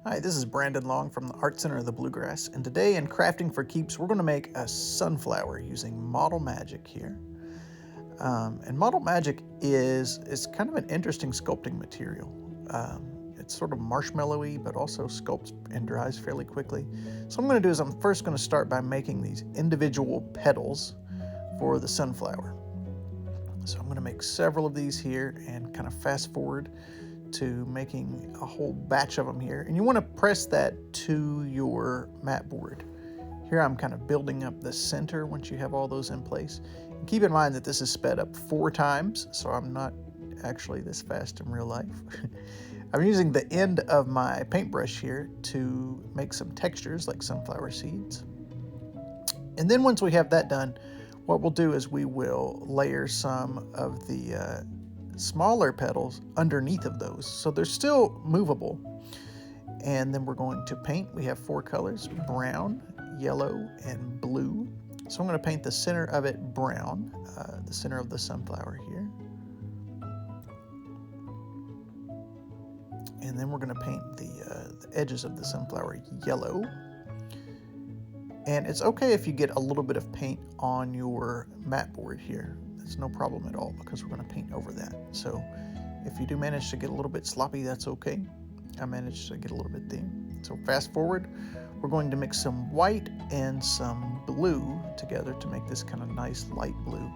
Hi, this is Brandon Long from the Art Center of the Bluegrass, and today in Crafting for Keeps, we're going to make a sunflower using Model Magic here. And Model Magic is kind of an interesting sculpting material. It's sort of marshmallowy, but also sculpts and dries fairly quickly. So what I'm going to do is I'm first going to start by making these individual petals for the sunflower. So I'm going to make several of these here and kind of fast forward to making a whole batch of them here. And you want to press that to your mat board. Here I'm kind of building up the center once you have all those in place. And keep in mind that this is sped up 4 times, so I'm not actually this fast in real life. I'm using the end of my paintbrush here to make some textures like sunflower seeds. And then once we have that done, what we'll do is we will layer some of the smaller petals underneath of those, so they're still movable. And then we're going to paint. We have 4 colors: brown, yellow, and blue. So I'm going to paint the center of it brown, the center of the sunflower here. And then we're going to paint the edges of the sunflower yellow. And it's okay if you get a little bit of paint on your mat board here. It's no problem at all because we're going to paint over that. So if you do manage to get a little bit sloppy, that's okay. I managed to get a little bit there. So fast forward, we're going to mix some white and some blue together to make this kind of nice light blue.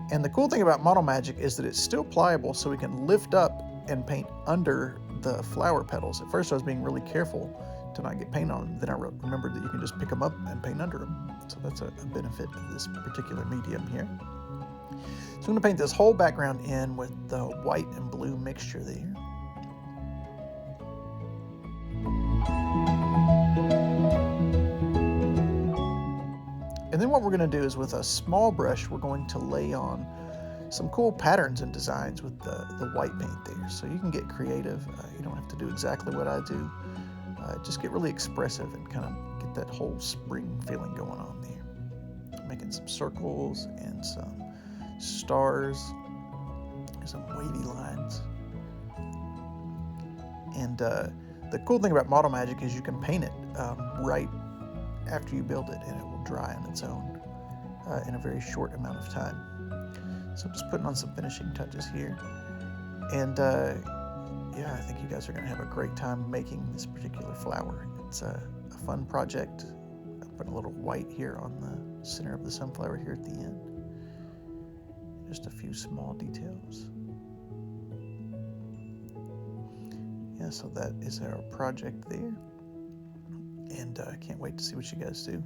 And the cool thing about Model Magic is that it's still pliable, so we can lift up and paint under the flower petals. At first I was being really careful to not get paint on them. Then I remembered that you can just pick them up and paint under them. So that's a benefit of this particular medium here. So I'm going to paint this whole background in with the white and blue mixture there. And then what we're going to do is with a small brush, we're going to lay on some cool patterns and designs with the white paint there. So you can get creative. You don't have to do exactly what I do. Just get really expressive and kind of get that whole spring feeling going on there. Making some circles and some stars, some wavy lines. And the cool thing about Model Magic is you can paint it right after you build it, and it will dry on its own in a very short amount of time. So I'm just putting on some finishing touches here. And yeah, I think you guys are going to have a great time making this particular flower. It's a fun project. I put a little white here on the center of the sunflower here at the end. Just a few small details. Yeah, so that is our project there. And I can't wait to see what you guys do.